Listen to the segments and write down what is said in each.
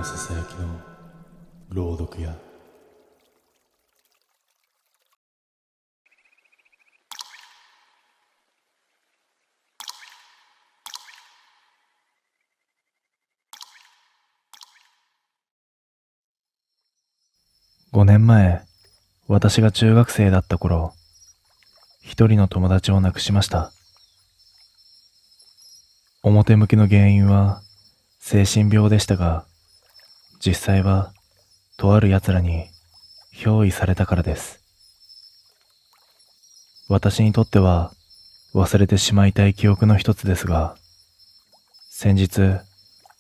のささやきの朗読や5年前、私が中学生だった頃、一人の友達を亡くしました。表向きの原因は精神病でしたが、実際はとある奴らに憑依されたからです。私にとっては忘れてしまいたい記憶の一つですが、先日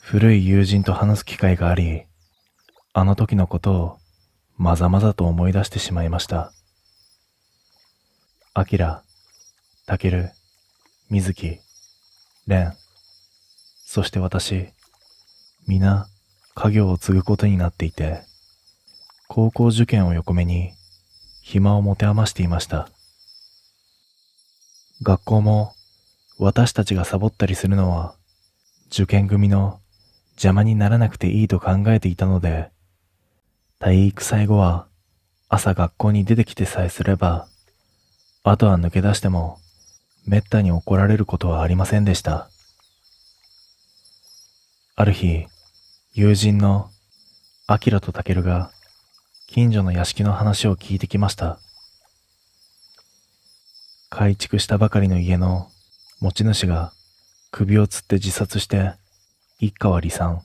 古い友人と話す機会があり、あの時のことをまざまざと思い出してしまいました。アキラ、タケル、ミズキ、レン、そして私、皆家業を継ぐことになっていて、高校受験を横目に暇を持て余していました。学校も私たちがサボったりするのは受験組の邪魔にならなくていいと考えていたので、体育祭後は朝学校に出てきてさえすれば、あとは抜け出してもめったに怒られることはありませんでした。ある日、友人のアキラとタケルが近所の屋敷の話を聞いてきました。改築したばかりの家の持ち主が首を吊って自殺して一家は離散。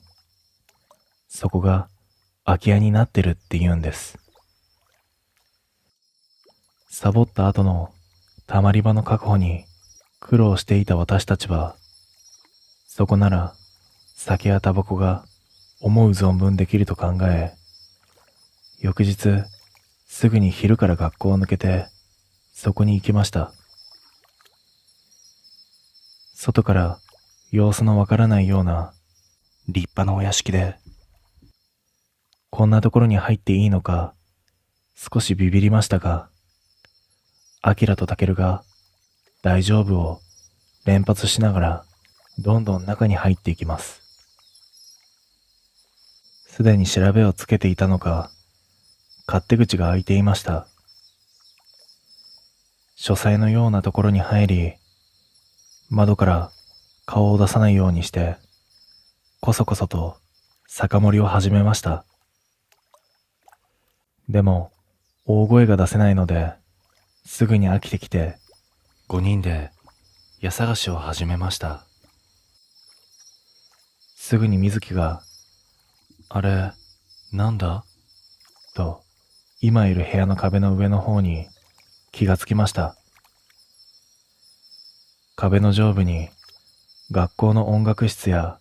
そこが空き家になってるって言うんです。サボった後のたまり場の確保に苦労していた私たちは、そこなら酒やタバコが思う存分できると考え、翌日すぐに昼から学校を抜けてそこに行きました。外から様子のわからないような立派なお屋敷で、こんなところに入っていいのか少しビビりましたが、アキラとタケルが大丈夫を連発しながらどんどん中に入っていきます。すでに調べをつけていたのか、勝手口が開いていました。書斎のようなところに入り、窓から顔を出さないようにして、こそこそと酒盛りを始めました。でも、大声が出せないので、すぐに飽きてきて、5人で家探しを始めました。すぐに水木が、あれ、なんだと、今いる部屋の壁の上の方に気がつきました。壁の上部に学校の音楽室や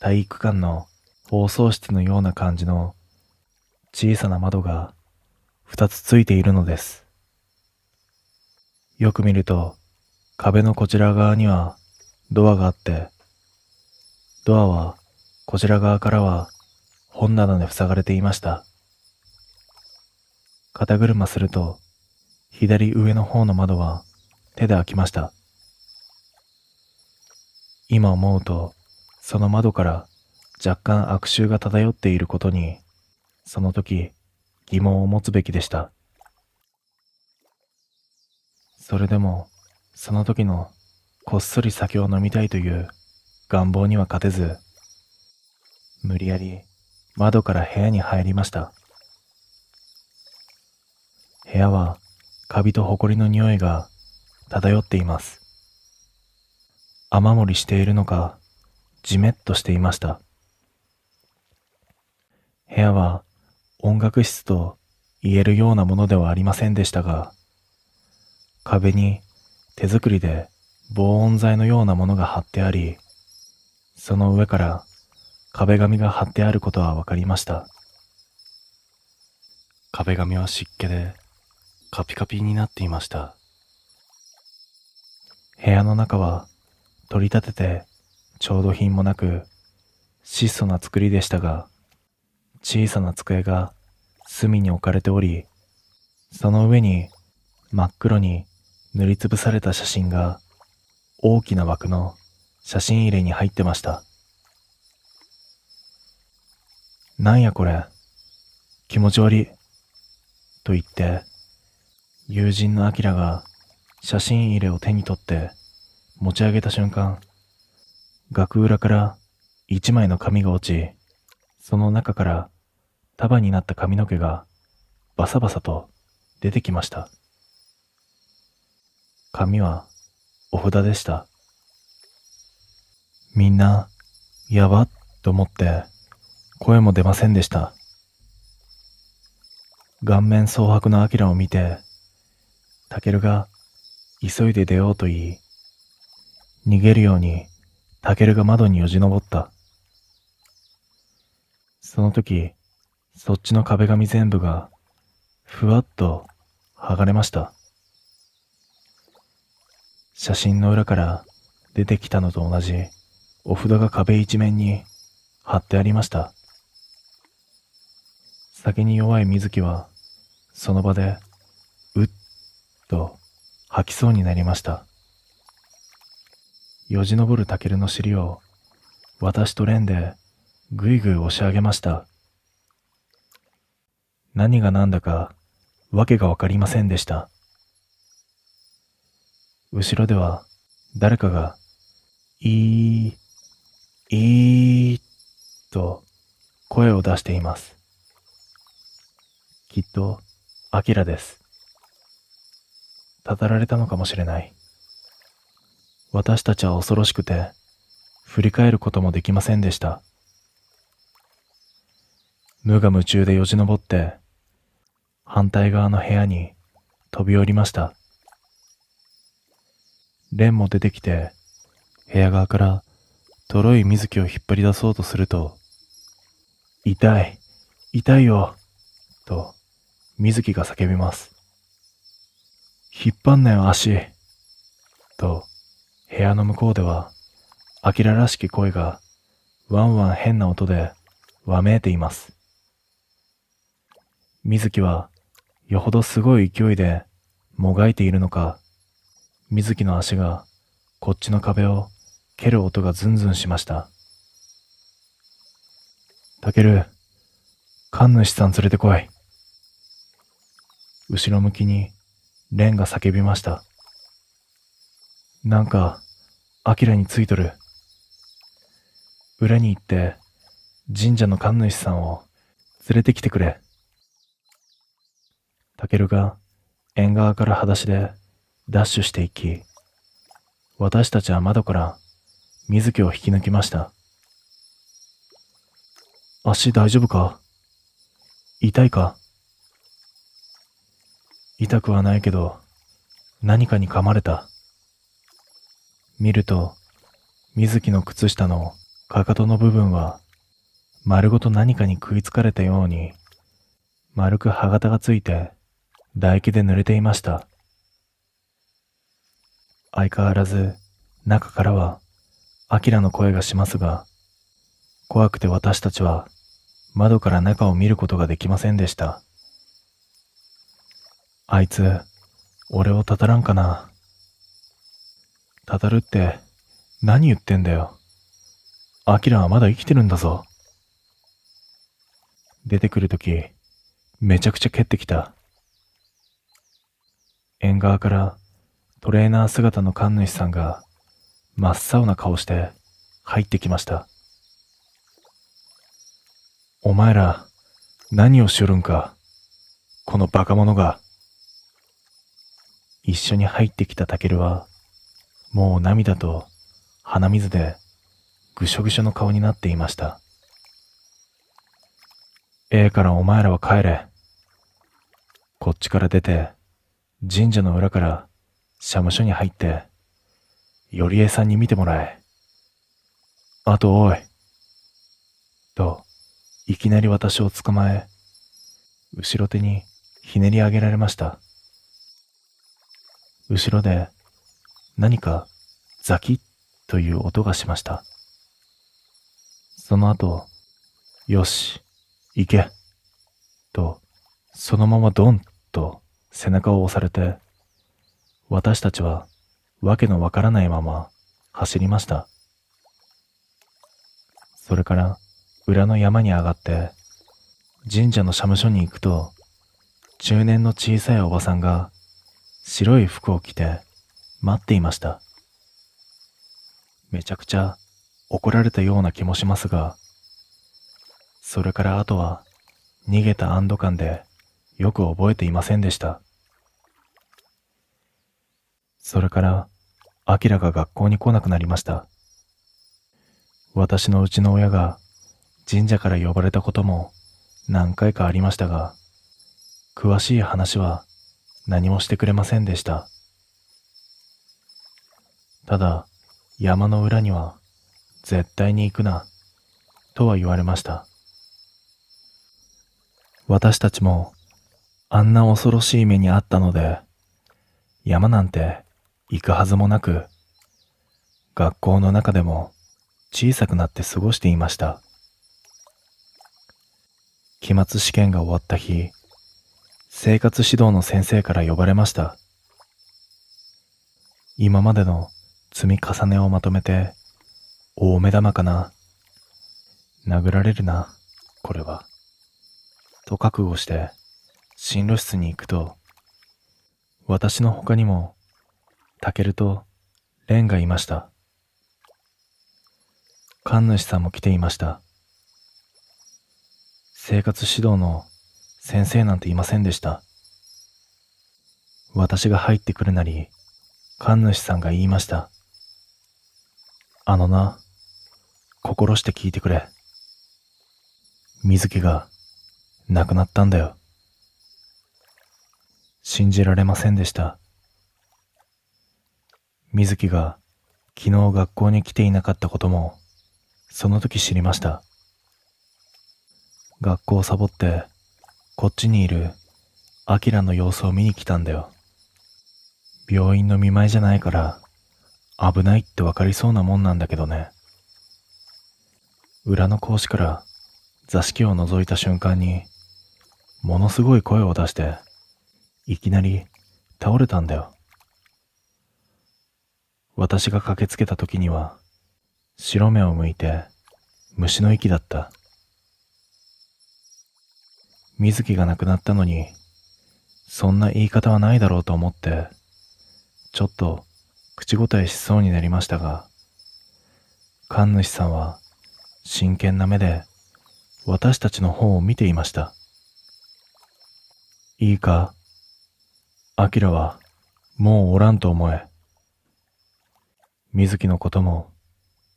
体育館の放送室のような感じの小さな窓が2つついているのです。よく見ると壁のこちら側にはドアがあって、ドアはこちら側からは本棚で塞がれていました。肩車すると左上の方の窓は手で開きました。今思うとその窓から若干悪臭が漂っていることに、その時疑問を持つべきでした。それでもその時のこっそり酒を飲みたいという願望には勝てず、無理やり窓から部屋に入りました。部屋はカビとホコリの匂いが漂っています。雨漏りしているのか、じめっとしていました。部屋は音楽室と言えるようなものではありませんでしたが、壁に手作りで防音材のようなものが貼ってあり、その上から壁紙が貼ってあることは分かりました。壁紙は湿気でカピカピになっていました。部屋の中は取り立てて調度品もなく質素な作りでしたが、小さな机が隅に置かれており、その上に真っ黒に塗りつぶされた写真が大きな枠の写真入れに入ってました。なんやこれ、気持ち悪い、と言って、友人のアキラが写真入れを手に取って持ち上げた瞬間、額裏から一枚の紙が落ち、その中から束になった髪の毛がバサバサと出てきました。紙はお札でした。みんな、やばっと思って声も出ませんでした。顔面蒼白のアキラを見て、タケルが急いで出ようと言い、逃げるようにタケルが窓によじ登った。その時、そっちの壁紙全部がふわっと剥がれました。写真の裏から出てきたのと同じお札が壁一面に貼ってありました。酒に弱い水木はその場でうっと吐きそうになりました。よじ登るタケルの尻を私とレンでぐいぐい押し上げました。何が何だかわけがわかりませんでした。後ろでは誰かがいーと声を出しています。きっとアキラです。たたられたのかもしれない。私たちは恐ろしくて振り返ることもできませんでした。無我夢中でよじ登って反対側の部屋に飛び降りました。レンも出てきて部屋側からとろい水木を引っ張り出そうとすると、痛い、痛いよ、と水木が叫びます。引っ張んなよ足、と部屋の向こうではアキラらしき声がワンワン変な音でわめいています。水木はよほどすごい勢いでもがいているのか、水木の足がこっちの壁を蹴る音がズンズンしました。タケル、神主さん連れてこい。後ろ向きにレンが叫びました。なんか、アキラについとる。裏に行って神社の神主さんを連れてきてくれ。タケルが縁側から裸足でダッシュしていき、私たちは窓から水木を引き抜きました。足大丈夫か？痛いか？痛くはないけど、何かに噛まれた。見ると、水木の靴下のかかとの部分は、丸ごと何かに食いつかれたように、丸く歯型がついて、唾液で濡れていました。相変わらず、中からは、アキラの声がしますが、怖くて私たちは、窓から中を見ることができませんでした。あいつ、俺をたたらんかな。たたるって、何言ってんだよ。アキラはまだ生きてるんだぞ。出てくるとき、めちゃくちゃ蹴ってきた。縁側からトレーナー姿の神主さんが真っ青な顔して入ってきました。お前ら何をしよるんか、このバカ者が。一緒に入ってきたタケルはもう涙と鼻水でぐしょぐしょの顔になっていました。ええからお前らは帰れ。こっちから出て神社の裏から社務所に入って、よりえさんに見てもらえ。あとおい。と、いきなり私を捕まえ、後ろ手にひねり上げられました。後ろで何かザキッという音がしました。その後、よし、行け。と、そのままドンと背中を押されて、私たちはわけのわからないまま走りました。それから裏の山に上がって神社の社務所に行くと、中年の小さいおばさんが白い服を着て待っていました。めちゃくちゃ怒られたような気もしますが、それからあとは逃げた安堵感でよく覚えていませんでした。それからアキラが学校に来なくなりました。私のうちの親が神社から呼ばれたことも何回かありましたが、詳しい話は何もしてくれませんでした。ただ、山の裏には絶対に行くな、とは言われました。私たちもあんな恐ろしい目にあったので、山なんて行くはずもなく、学校の中でも小さくなって過ごしていました。期末試験が終わった日、生活指導の先生から呼ばれました。今までの積み重ねをまとめて、大目玉かな。殴られるな、これは。と覚悟して進路室に行くと、私の他にもタケルとレンがいました。神主さんも来ていました。生活指導の先生なんていませんでした。私が入ってくるなり、神主さんが言いました。あのな、心して聞いてくれ。水木が亡くなったんだよ。信じられませんでした。水木が昨日学校に来ていなかったことも、その時知りました。学校をサボって、こっちにいるアキラの様子を見に来たんだよ。病院の見舞いじゃないから、危ないってわかりそうなもんなんだけどね。裏の格子から座敷を覗いた瞬間に、ものすごい声を出して、いきなり倒れたんだよ。私が駆けつけた時には、白目を向いて虫の息だった。水木が亡くなったのに、そんな言い方はないだろうと思って、ちょっと口答えしそうになりましたが、神主さんは真剣な目で私たちの方を見ていました。いいか、アキラはもうおらんと思え。水木のことも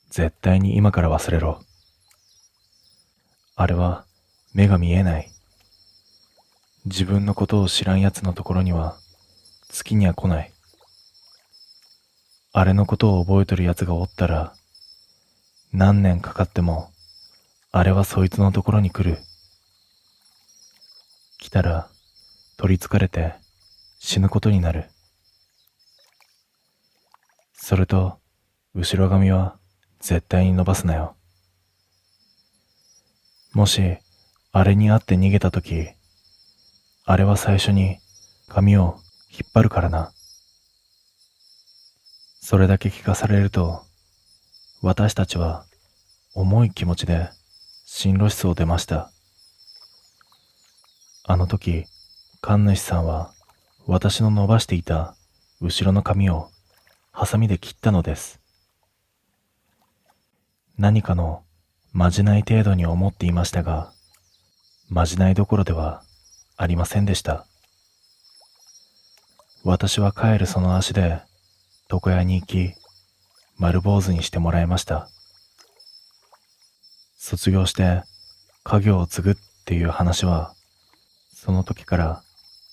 絶対に今から忘れろ。あれは目が見えない。自分のことを知らん奴のところには月には来ない。あれのことを覚えとる奴がおったら、何年かかってもあれはそいつのところに来る。来たら取り憑かれて死ぬことになる。それと後ろ髪は絶対に伸ばすなよ。もしあれに会って逃げたとき、あれは最初に髪を引っ張るからな。それだけ聞かされると、私たちは重い気持ちで進路室を出ました。あの時、神主さんは私の伸ばしていた後ろの髪をハサミで切ったのです。何かのまじない程度に思っていましたが、まじないどころではありませんでした。私は帰るその足で床屋に行き、丸坊主にしてもらいました。卒業して家業を継ぐっていう話は、その時から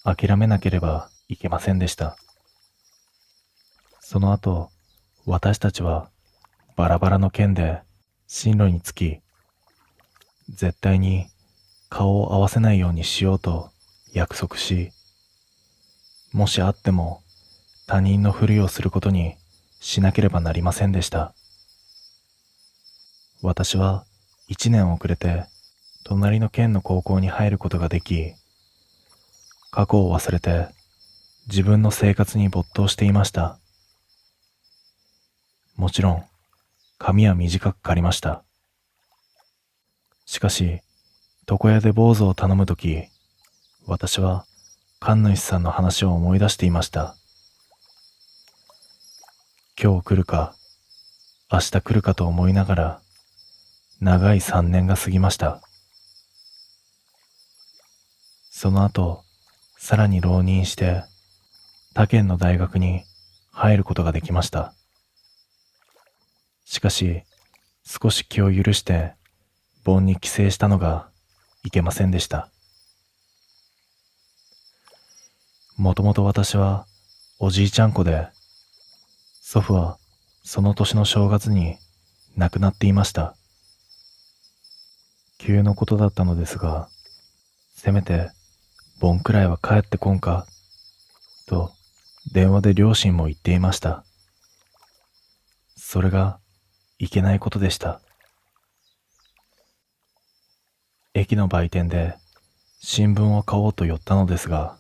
諦めなければいけませんでした。その後、私たちはバラバラの剣で進路につき、絶対に顔を合わせないようにしようと約束し、もし会っても他人のふりをすることにしなければなりませんでした。私は1年遅れて隣の県の高校に入ることができ、過去を忘れて自分の生活に没頭していました。もちろん髪は短く刈りました。しかし床屋で坊主を頼むとき、私は神主さんの話を思い出していました。今日来るか、明日来るかと思いながら、長い3年が過ぎました。その後、さらに浪人して、他県の大学に入ることができました。しかし、少し気を許して、盆に帰省したのがいけませんでした。もともと私はおじいちゃん子で、祖父はその年の正月に亡くなっていました。急のことだったのですが、せめて盆くらいは帰ってこんか、と電話で両親も言っていました。それがいけないことでした。駅の売店で新聞を買おうと寄ったのですが、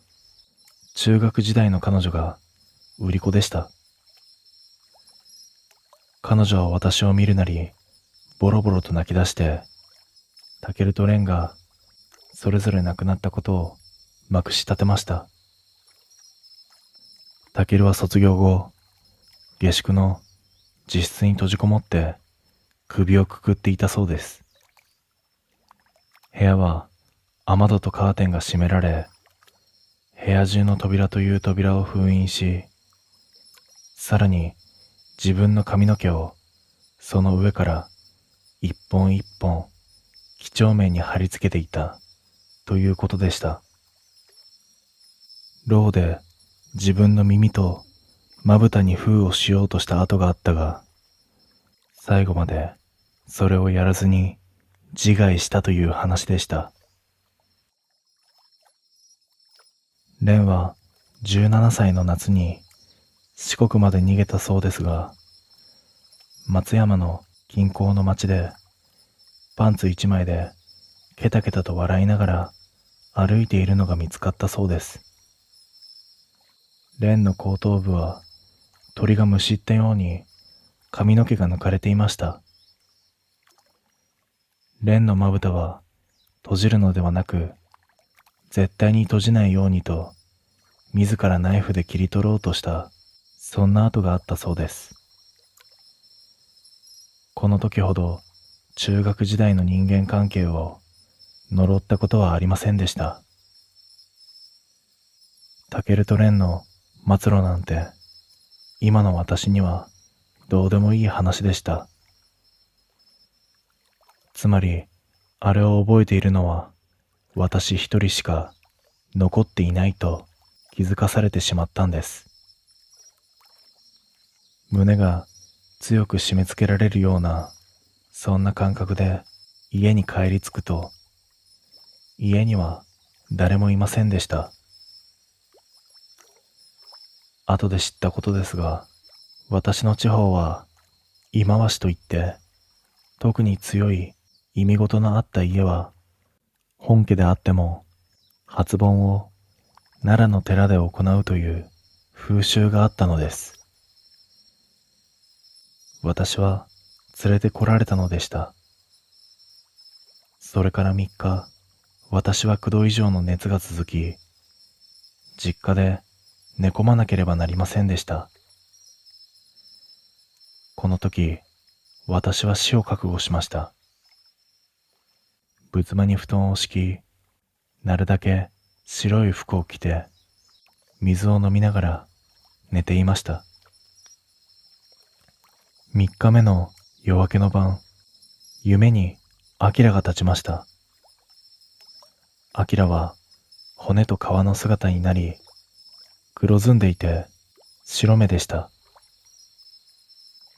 中学時代の彼女が売り子でした。彼女は私を見るなり、ボロボロと泣き出して、タケルとレンがそれぞれ亡くなったことをまくし立てました。タケルは卒業後、下宿の自室に閉じこもって首をくくっていたそうです。部屋は雨戸とカーテンが閉められ、部屋中の扉という扉を封印し、さらに自分の髪の毛をその上から一本一本几帳面に貼り付けていたということでした。牢で自分の耳とまぶたに封をしようとした跡があったが、最後までそれをやらずに自害したという話でした。蓮は17歳の夏に四国まで逃げたそうですが、松山の近郊の町でパンツ一枚でケタケタと笑いながら歩いているのが見つかったそうです。蓮の後頭部は鳥がむしったように髪の毛が抜かれていました。蓮のまぶたは閉じるのではなく、絶対に閉じないようにと自らナイフで切り取ろうとした、そんな跡があったそうです。この時ほど中学時代の人間関係を呪ったことはありませんでした。タケルとレンの末路なんて今の私にはどうでもいい話でした。つまりあれを覚えているのは私一人しか残っていないと気づかされてしまったんです。胸が強く締め付けられるような、そんな感覚で家に帰り着くと、家には誰もいませんでした。後で知ったことですが、私の地方は忌まわしといって、特に強い忌み事のあった家は、本家であっても初盆を奈良の寺で行うという風習があったのです。私は連れてこられたのでした。それから3日、私は9度以上の熱が続き、実家で寝込まなければなりませんでした。この時、私は死を覚悟しました。仏間に布団を敷き、なるだけ白い服を着て、水を飲みながら寝ていました。3日目の夜明けの晩、夢にアキラが立ちました。アキラは骨と皮の姿になり、黒ずんでいて白目でした。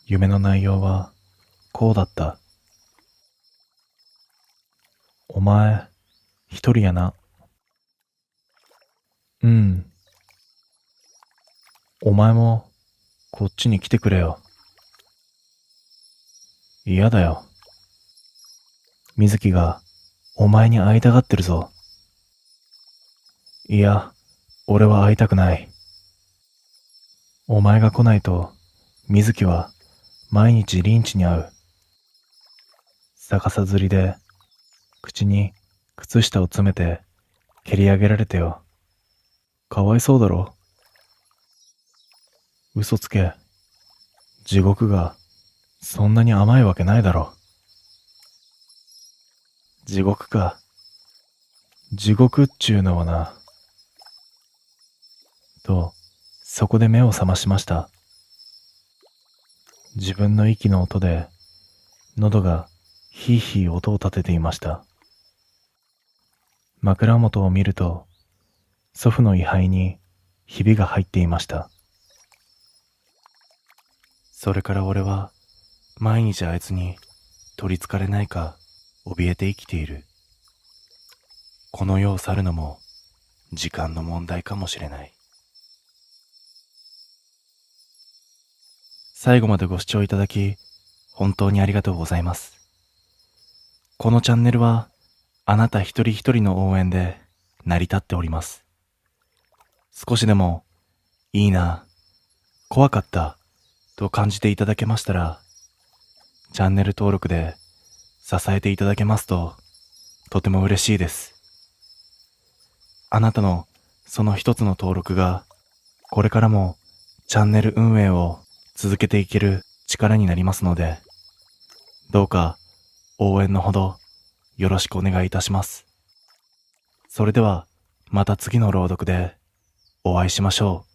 夢の内容はこうだった。お前、一人やな。うん。お前もこっちに来てくれよ。嫌だよ。水木がお前に会いたがってるぞ。いや、俺は会いたくない。お前が来ないと水木は毎日リンチに会う。逆さずりで口に靴下を詰めて蹴り上げられてよ。かわいそうだろ。嘘つけ。地獄がそんなに甘いわけないだろ。地獄か。地獄っちゅうのはな。と、そこで目を覚ましました。自分の息の音で、喉がヒーヒー音を立てていました。枕元を見ると、祖父の位牌にひびが入っていました。それから俺は、毎日あいつに取り憑かれないか怯えて生きている。この世を去るのも時間の問題かもしれない。最後までご視聴いただき、本当にありがとうございます。このチャンネルは、あなた一人一人の応援で成り立っております。少しでも、いいな、怖かった、と感じていただけましたら、チャンネル登録で支えていただけますと、とても嬉しいです。あなたのその一つの登録が、これからもチャンネル運営を続けていける力になりますので、どうか応援のほどよろしくお願いいたします。それではまた次の朗読でお会いしましょう。